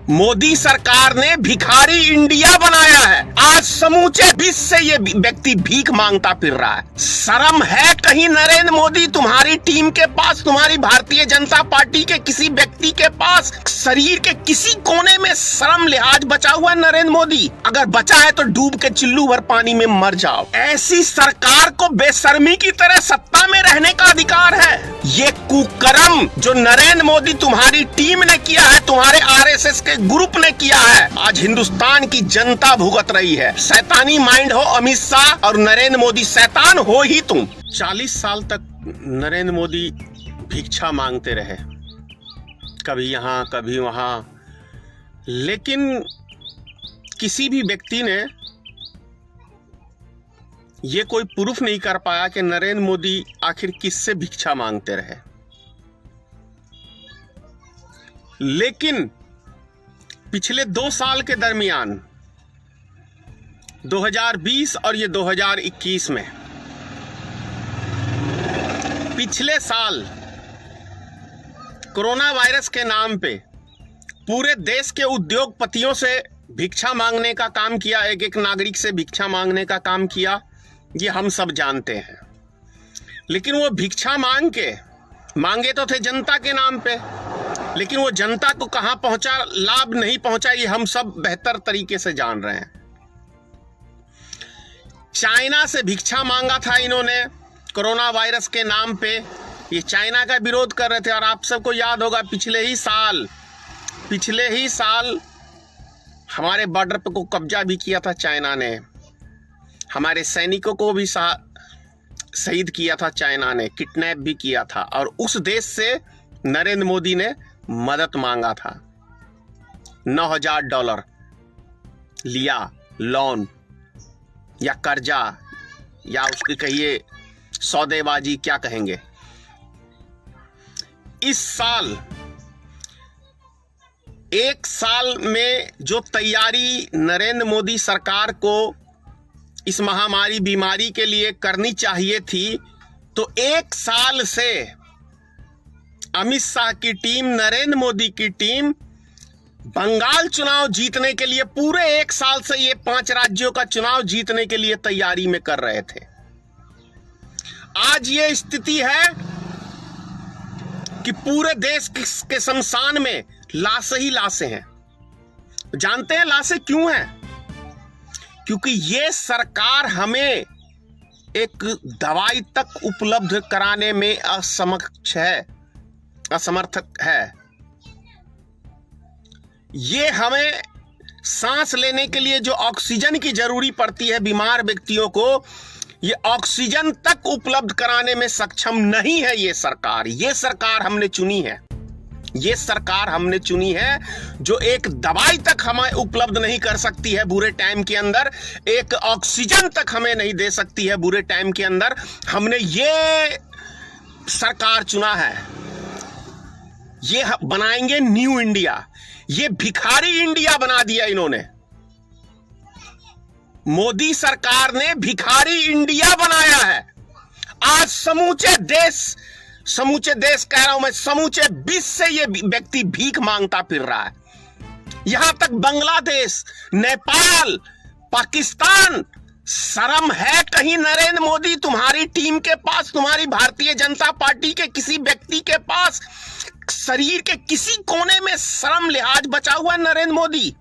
मोदी सरकार ने भिखारी इंडिया बनाया है। आज समूचे विश्व से ये व्यक्ति भीख मांगता फिर रहा है। शर्म है कहीं नरेंद्र मोदी तुम्हारी टीम के पास, तुम्हारी भारतीय जनता पार्टी के किसी व्यक्ति के पास शरीर के किसी कोने में शर्म लिहाज बचा हुआ है नरेंद्र मोदी? अगर बचा है तो डूब के चिल्लू भर पानी में मर जाओ। ऐसी सरकार को बेशर्मी की तरह सत्ता में रहने का अधिकार है। ये कुकर्म जो नरेंद्र मोदी तुम्हारी टीम ने किया है, तुम्हारे आरएसएस के ग्रुप ने किया है, आज हिंदुस्तान की जनता भुगत रही है। शैतानी माइंड हो अमित शाह और नरेंद्र मोदी, शैतान हो ही तुम। 40 साल तक नरेंद्र मोदी भिक्षा मांगते रहे, कभी यहां कभी वहां, लेकिन किसी भी व्यक्ति ने ये कोई प्रूफ नहीं कर पाया कि नरेंद्र मोदी आखिर किससे भिक्षा मांगते रहे। लेकिन पिछले 2 साल के दरमियान 2020 और ये 2021 में, पिछले साल कोरोना वायरस के नाम पे पूरे देश के उद्योगपतियों से भिक्षा मांगने का काम किया, एक एक नागरिक से भिक्षा मांगने का काम किया, ये हम सब जानते हैं। लेकिन वो भिक्षा मांगे तो थे जनता के नाम पे, लेकिन वो जनता को कहां पहुंचा, लाभ नहीं पहुंचा, ये हम सब बेहतर तरीके से जान रहे हैं। चाइना से भिक्षा मांगा था इन्होंने कोरोना वायरस के नाम पे। ये चाइना का विरोध कर रहे थे और आप सबको याद होगा पिछले ही साल हमारे बॉर्डर पे को कब्जा भी किया था चाइना ने, हमारे सैनिकों को भी शहीद किया था चाइना ने, किडनैप भी किया था, और उस देश से नरेंद्र मोदी ने मदद मांगा था। $9,000 लिया, लोन या कर्जा या उसकी कहिए सौदेबाजी, क्या कहेंगे। इस साल 1 साल में जो तैयारी नरेंद्र मोदी सरकार को इस महामारी बीमारी के लिए करनी चाहिए थी, तो 1 साल से अमित शाह की टीम, नरेंद्र मोदी की टीम बंगाल चुनाव जीतने के लिए पूरे 1 साल से ये 5 राज्यों का चुनाव जीतने के लिए तैयारी में कर रहे थे। आज ये स्थिति है कि पूरे देश के शमशान में लाशें ही लाशें हैं। जानते हैं लाशें क्यों हैं? क्योंकि ये सरकार हमें एक दवाई तक उपलब्ध कराने में असमर्थक है। ये हमें सांस लेने के लिए जो ऑक्सीजन की जरूरी पड़ती है बीमार व्यक्तियों को, ये ऑक्सीजन तक उपलब्ध कराने में सक्षम नहीं है ये सरकार हमने चुनी है। ये सरकार हमने चुनी है जो एक दवाई तक हमें उपलब्ध नहीं कर सकती है बुरे टाइम के अंदर, एक ऑक्सीजन तक हमें नहीं दे सकती है बुरे टाइम के अंदर। हमने ये सरकार चुना है। ये बनाएंगे न्यू इंडिया। ये भिखारी इंडिया बना दिया इन्होंने। मोदी सरकार ने भिखारी इंडिया बनाया है। आज समूचे देश कह रहा हूं मैं, समूचे विश्व से ये व्यक्ति भीख मांगता फिर रहा है। यहां तक बांग्लादेश, नेपाल, पाकिस्तान, शर्म है कहीं नरेंद्र मोदी तुम्हारी टीम के पास, तुम्हारी भारतीय जनता पार्टी के किसी व्यक्ति के पास शरीर के किसी कोने में शर्म लिहाज बचा हुआ है नरेंद्र मोदी?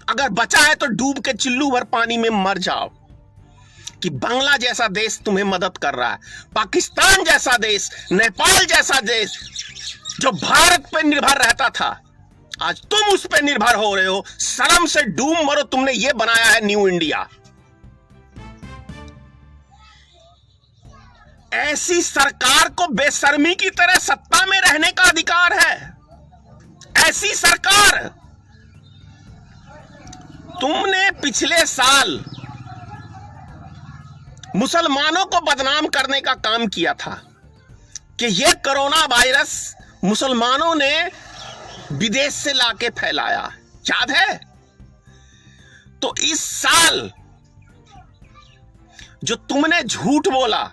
अगर बचा है तो डूब के चिल्लू भर पानी में मर जाओ। कि बांग्ला जैसा देश तुम्हें मदद कर रहा है, पाकिस्तान जैसा देश, नेपाल जैसा देश जो भारत पर निर्भर रहता था, आज तुम उस पर निर्भर हो रहे हो। शर्म से डूब मरो। तुमने ये बनाया है न्यू इंडिया। ऐसी सरकार को बेशर्मी की तरह सत्ता में रहने का अधिकार है। ऐसी सरकार, तुमने पिछले साल मुसलमानों को बदनाम करने का काम किया था कि यह कोरोना वायरस मुसलमानों ने विदेश से लाके फैलाया, याद है? तो इस साल जो तुमने झूठ बोला,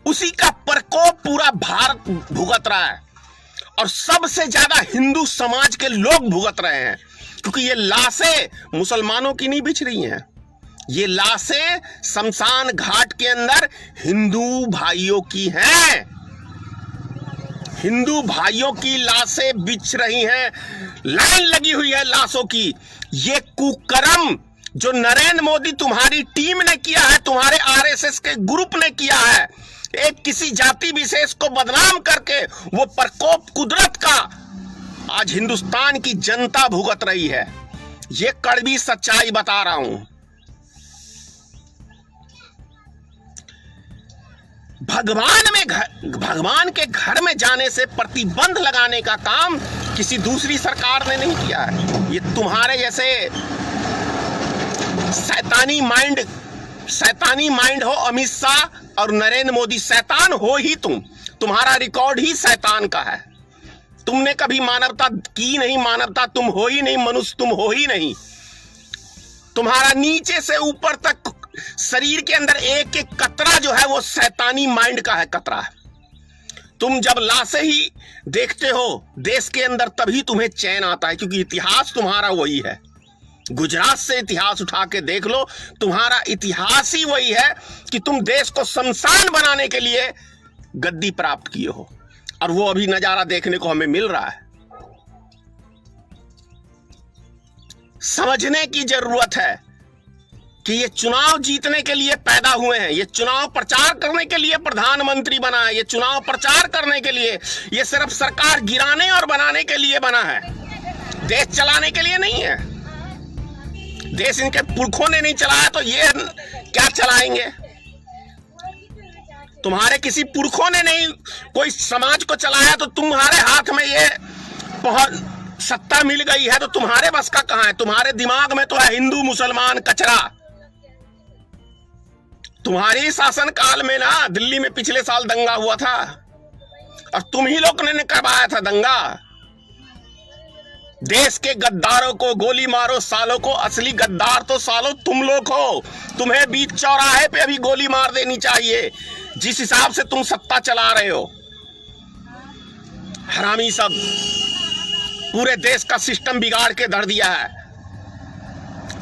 उसी का प्रकोप पूरा भारत भुगत रहा है। और सबसे ज्यादा हिंदू समाज के लोग भुगत रहे हैं, क्योंकि ये लाशें मुसलमानों की नहीं बिछ रही हैं, ये लाशें शमशान घाट के अंदर हिंदू भाइयों की हैं। हिंदू भाइयों की लाशें बिछ रही हैं, लाइन लगी हुई है लाशों की। ये कुकर्म जो नरेंद्र मोदी तुम्हारी टीम ने किया है, तुम्हारे आरएसएस के ग्रुप ने किया है, एक किसी जाति विशेष को बदनाम करके वो प्रकोप कुदरत का आज हिंदुस्तान की जनता भुगत रही है। ये कड़वी सच्चाई बता रहा हूं। भगवान के घर में जाने से प्रतिबंध लगाने का काम किसी दूसरी सरकार ने नहीं किया है। ये तुम्हारे जैसे शैतानी माइंड हो अमित शाह और नरेंद्र मोदी, शैतान हो ही तुम्हारा रिकॉर्ड ही शैतान का है। तुमने कभी मानवता की नहीं, मानवता तुम हो ही नहीं, मनुष्य तुम हो ही नहीं। तुम्हारा नीचे से ऊपर तक शरीर के अंदर एक एक कतरा जो है वो शैतानी माइंड का है कतरा। तुम जब लाशें ही देखते हो देश के अंदर तभी तुम्हें चैन आता है, क्योंकि इतिहास तुम्हारा वही है। गुजरात से इतिहास उठा के देख लो, तुम्हारा इतिहास ही वही है कि तुम देश को शमशान बनाने के लिए गद्दी प्राप्त किए हो, और वो अभी नजारा देखने को हमें मिल रहा है। समझने की जरूरत है कि ये चुनाव जीतने के लिए पैदा हुए हैं, ये चुनाव प्रचार करने के लिए प्रधानमंत्री बना है, ये चुनाव प्रचार करने के लिए, ये सिर्फ सरकार गिराने और बनाने के लिए बना है, देश चलाने के लिए नहीं है। देश इनके पुरखों ने नहीं चलाया तो ये क्या चलाएंगे? तुम्हारे किसी पुरखों ने नहीं कोई समाज को चलाया तो तुम्हारे हाथ में ये सत्ता मिल गई है तो तुम्हारे बस का कहां है? तुम्हारे दिमाग में तो है हिंदू मुसलमान कचरा। तुम्हारी शासन काल में ना दिल्ली में पिछले साल दंगा हुआ था और तुम ही लोग ने करवाया था दंगा। देश के गद्दारों को गोली मारो सालों को, असली गद्दार तो सालों तुम लोग हो। तुम्हें बीच चौराहे पे अभी गोली मार देनी चाहिए जिस हिसाब से तुम सत्ता चला रहे हो। हरामी सब पूरे देश का सिस्टम बिगाड़ के धर दिया है।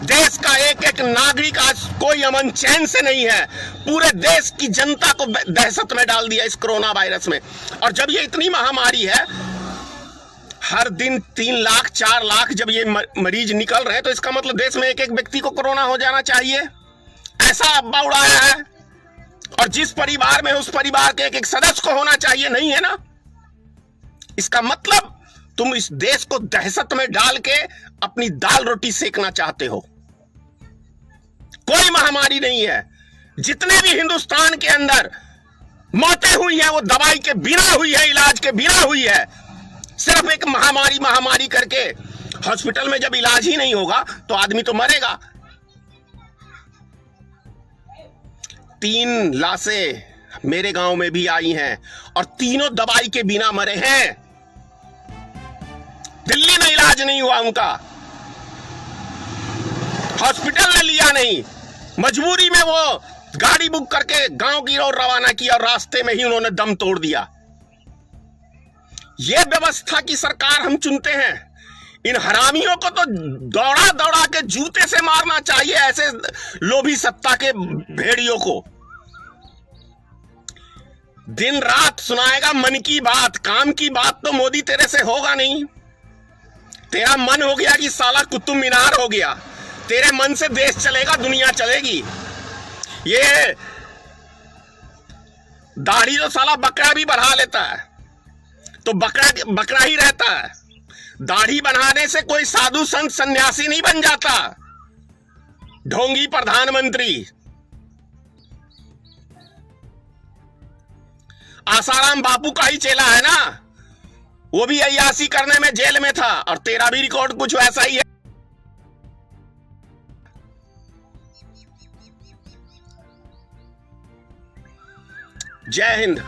देश का एक एक नागरिक आज कोई अमन चैन से नहीं है। पूरे देश की जनता को दहशत में डाल दिया इस कोरोना वायरस में। और जब ये इतनी महामारी है, हर दिन 3 लाख 4 लाख जब ये मरीज निकल रहे हैं तो इसका मतलब देश में एक एक व्यक्ति को कोरोना हो जाना चाहिए, ऐसा अब्बा उड़ाया है। और जिस परिवार में उस परिवार के एक एक सदस्य को होना चाहिए, नहीं है ना। इसका मतलब तुम इस देश को दहशत में डाल के अपनी दाल रोटी सेकना चाहते हो। कोई महामारी नहीं है। जितने भी हिंदुस्तान के अंदर मौतें हुई हैं वो दवाई के बिना हुई है, इलाज के बिना हुई है। सिर्फ एक महामारी करके हॉस्पिटल में जब इलाज ही नहीं होगा तो आदमी तो मरेगा। 3 लाशें मेरे गांव में भी आई हैं और तीनों दवाई के बिना मरे हैं। दिल्ली में इलाज नहीं हुआ उनका, हॉस्पिटल ने लिया नहीं, मजबूरी में वो गाड़ी बुक करके गांव की ओर रवाना किया और रास्ते में ही उन्होंने दम तोड़ दिया। ये व्यवस्था की सरकार हम चुनते हैं। इन हरामियों को तो दौड़ा दौड़ा के जूते से मारना चाहिए, ऐसे लोभी सत्ता के भेड़ियों को। दिन रात सुनाएगा मन की बात, काम की बात तो मोदी तेरे से होगा नहीं। तेरा मन हो गया कि साला कुतुब मीनार हो गया, तेरे मन से देश चलेगा, दुनिया चलेगी। ये दाढ़ी तो साला बकरा भी बढ़ा लेता है तो बकरा ही रहता है। दाढ़ी बनाने से कोई साधु संत सन्यासी नहीं बन जाता। ढोंगी प्रधानमंत्री आसाराम बापू का ही चेला है ना, वो भी अय्यासी करने में जेल में था और तेरा भी रिकॉर्ड कुछ वैसा ही है। जय हिंद।